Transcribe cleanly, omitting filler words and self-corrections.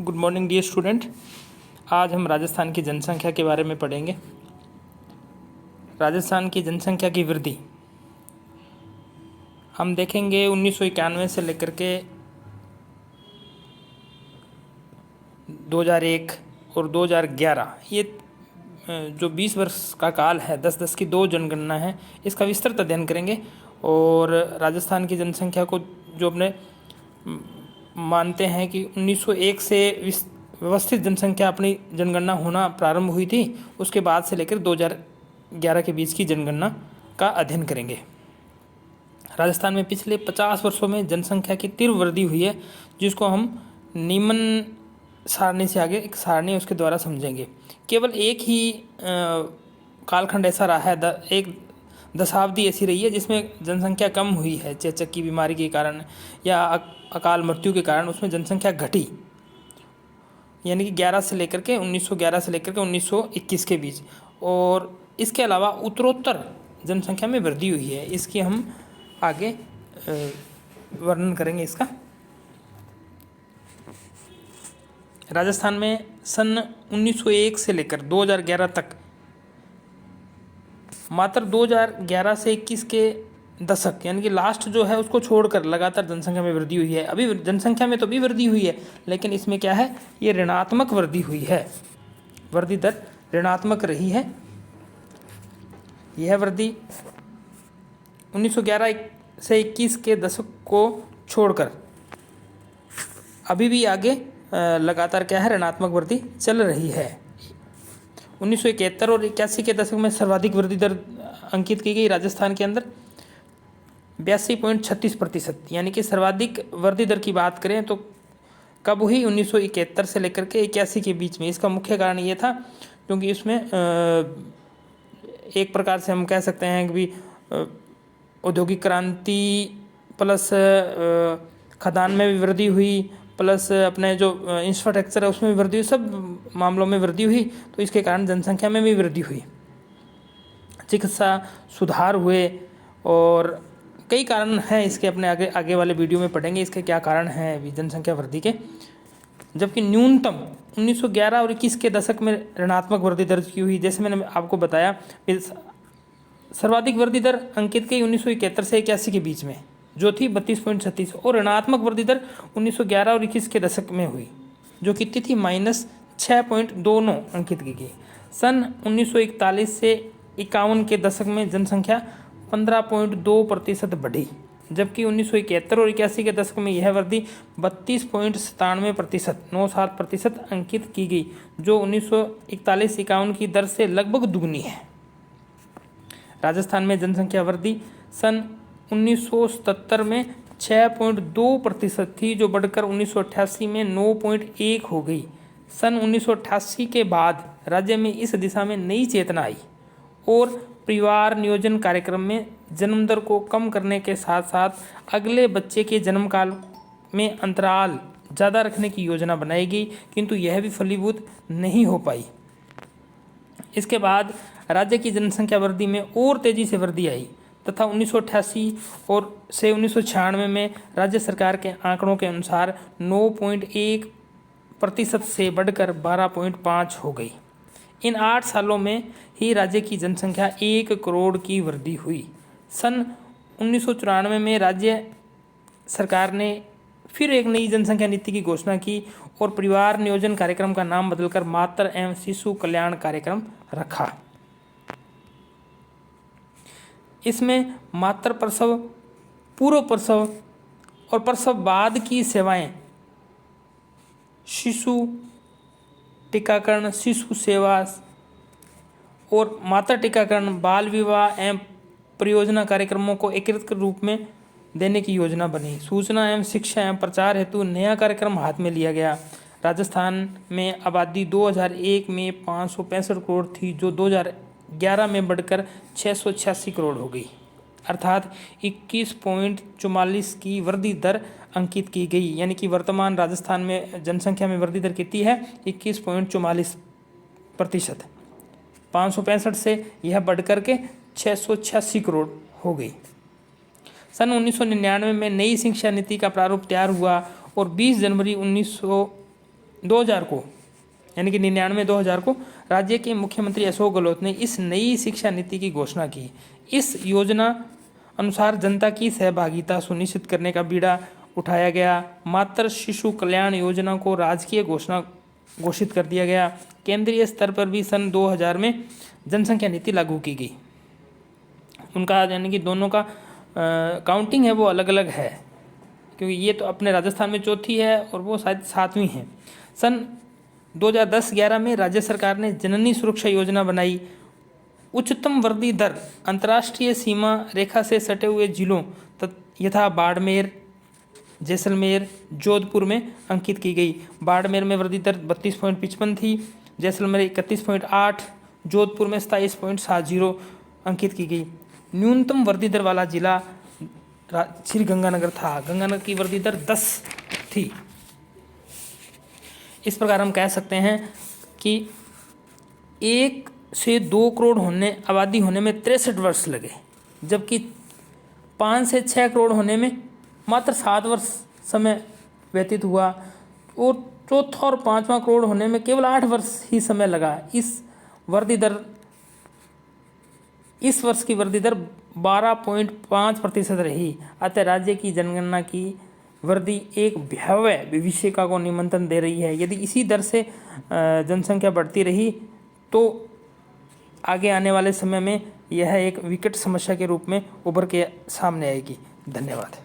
Good morning dear student. आज हम राजस्थान की जनसंख्या के बारे में पढ़ेंगे। राजस्थान की जनसंख्या की वृद्धि हम देखेंगे 1991 से लेकर के 2001 और 2011, ये जो 20 वर्ष का काल है, 10-10 की 2 जनगणना है, इसका विस्तृत अध्ययन करेंगे। और राजस्थान की जनसंख्या को जो अपने मानते हैं कि 1901 से व्यवस्थित जनसंख्या अपनी जनगणना होना प्रारंभ हुई थी, उसके बाद से लेकर 2011 के बीच की जनगणना का अध्ययन करेंगे। राजस्थान में पिछले 50 वर्षों में जनसंख्या की तीव्र वृद्धि हुई है, जिसको हम निम्न सारणी से आगे एक सारणी उसके द्वारा समझेंगे। केवल एक ही कालखंड ऐसा रहा है, एक दशाब्दी ऐसी रही है जिसमें जनसंख्या कम हुई है, चेचक की बीमारी के कारण या अकाल मृत्यु के कारण उसमें जनसंख्या घटी, यानी कि 11 से लेकर के 1911 से लेकर के 1921 के बीच। और इसके अलावा उत्तरोत्तर जनसंख्या में वृद्धि हुई है, इसकी हम आगे वर्णन करेंगे इसका। राजस्थान में सन 1901 से लेकर 2011 तक, मात्र 2011 से 21 के दशक यानी कि लास्ट जो है उसको छोड़कर लगातार जनसंख्या में वृद्धि हुई है। अभी जनसंख्या में तो भी वृद्धि हुई है, लेकिन इसमें क्या है, ये ऋणात्मक वृद्धि हुई है, वृद्धि दर ऋणात्मक रही है। यह वृद्धि 1911 से 21 के दशक को छोड़कर अभी भी आगे लगातार क्या है, ऋणात्मक वृद्धि चल रही है। 1971 और 81 के दशक में सर्वाधिक वृद्धि दर अंकित की गई राजस्थान के अंदर 82.36%, यानी कि सर्वाधिक वृद्धि दर की बात करें तो कब हुई, 1971 से लेकर के 81 के बीच में। इसका मुख्य कारण ये था क्योंकि इसमें एक प्रकार से हम कह सकते हैं कि औद्योगिक क्रांति प्लस खदान में भी वृद्धि हुई, प्लस अपने जो इंफ्रास्ट्रक्चर है उसमें भी वृद्धि हुई, सब मामलों में वृद्धि हुई, तो इसके कारण जनसंख्या में भी वृद्धि हुई। चिकित्सा सुधार हुए और कई कारण हैं इसके, अपने आगे वाले वीडियो में पढ़ेंगे इसके क्या कारण हैं जनसंख्या वृद्धि के। जबकि न्यूनतम 1911 और 21 के दशक में ऋणात्मक वृद्धि दर्ज की हुई। जैसे मैंने आपको बताया, सर्वाधिक वृद्धि दर अंकित की 1971 से 81 के बीच में जो थी 32.36, और ऋणात्मक वृद्धि दर 1911 और 21 के दशक में हुई जो कितनी थी, -6.29 अंकित की गई। सन 1941 से 51 के दशक में जनसंख्या 15.2% बढ़ी, जबकि 1971 और 81 के दशक में यह वृद्धि 32.97% अंकित की गई, जो 1941-51 की दर से लगभग दुगनी है। राजस्थान में जनसंख्या वृद्धि सन 1977 में 6.2% थी, जो बढ़कर 1988 में 9.1 हो गई। सन 1988 के बाद राज्य में इस दिशा में नई चेतना आई और परिवार नियोजन कार्यक्रम में जन्म दर को कम करने के साथ साथ अगले बच्चे के जन्म काल में अंतराल ज़्यादा रखने की योजना बनाई गई, किंतु यह भी फलीभूत नहीं हो पाई। इसके बाद राज्य की जनसंख्या वृद्धि में और तेजी से वृद्धि आई तथा 1988 और से 1996 में राज्य सरकार के आंकड़ों के अनुसार 9.1% से बढ़कर 12.5 हो गई। इन 8 सालों में ही राज्य की जनसंख्या 1 करोड़ की वृद्धि हुई। सन 1994 में राज्य सरकार ने फिर एक नई जनसंख्या नीति की घोषणा की और परिवार नियोजन कार्यक्रम का नाम बदलकर मातृ एवं शिशु कल्याण कार्यक्रम रखा। इसमें मातृ प्रसव, पूर्व प्रसव और प्रसव बाद की सेवाएं, शिशु टीकाकरण, शिशु सेवा और मातृ टीकाकरण, बाल विवाह एवं परियोजना कार्यक्रमों को एकीकृत रूप में देने की योजना बनी। सूचना एवं शिक्षा एवं प्रचार हेतु नया कार्यक्रम हाथ में लिया गया। राजस्थान में आबादी 2001 में 565 करोड़ थी, जो 2011 में बढ़कर 686 करोड़ हो गई, अर्थात 21.44 की वृद्धि दर अंकित की गई। यानी कि वर्तमान राजस्थान में जनसंख्या में वृद्धि दर कितनी है, 21.44%। 565 से यह बढ़कर के 686 करोड़ हो गई। सन 1999 में नई शिक्षा नीति का प्रारूप तैयार हुआ और 20 जनवरी 2000 को, यानी कि 99-2000 को राज्य के मुख्यमंत्री अशोक गहलोत ने इस नई शिक्षा नीति की घोषणा की। इस योजना अनुसार जनता की सहभागिता सुनिश्चित करने का बीड़ा उठाया गया। मातृ शिशु कल्याण योजना को राजकीय घोषित कर दिया गया। केंद्रीय स्तर पर भी सन 2000 में जनसंख्या नीति लागू की गई। उनका यानी कि दोनों का काउंटिंग है वो अलग अलग है, क्योंकि ये तो अपने राजस्थान में चौथी है और वो शायद 7वीं है। सन 2010-11 में राज्य सरकार ने जननी सुरक्षा योजना बनाई। उच्चतम वृद्धि दर अंतर्राष्ट्रीय सीमा रेखा से सटे हुए जिलों यथा बाड़मेर, जैसलमेर, जोधपुर में अंकित की गई। बाड़मेर में वृद्धि दर 32.55 थी, जैसलमेर 31.8, जोधपुर में 27.70 अंकित की गई। न्यूनतम वृद्धि दर वाला जिला श्री गंगानगर था। गंगानगर की वृद्धि दर 10 थी। इस प्रकार हम कह सकते हैं कि 1 से 2 करोड़ आबादी होने में 63 वर्ष लगे, जबकि 5 से 6 करोड़ होने में मात्र 7 वर्ष समय व्यतीत हुआ और चौथा और 5वां करोड़ होने में केवल 8 वर्ष ही समय लगा। इस वर्ष की वृद्धि दर 12.5% रही। अतः राज्य की जनगणना की वृद्धि एक भयावह विभीषिका को निमंत्रण दे रही है। यदि इसी दर से जनसंख्या बढ़ती रही तो आगे आने वाले समय में यह एक विकट समस्या के रूप में उभर के सामने आएगी। धन्यवाद।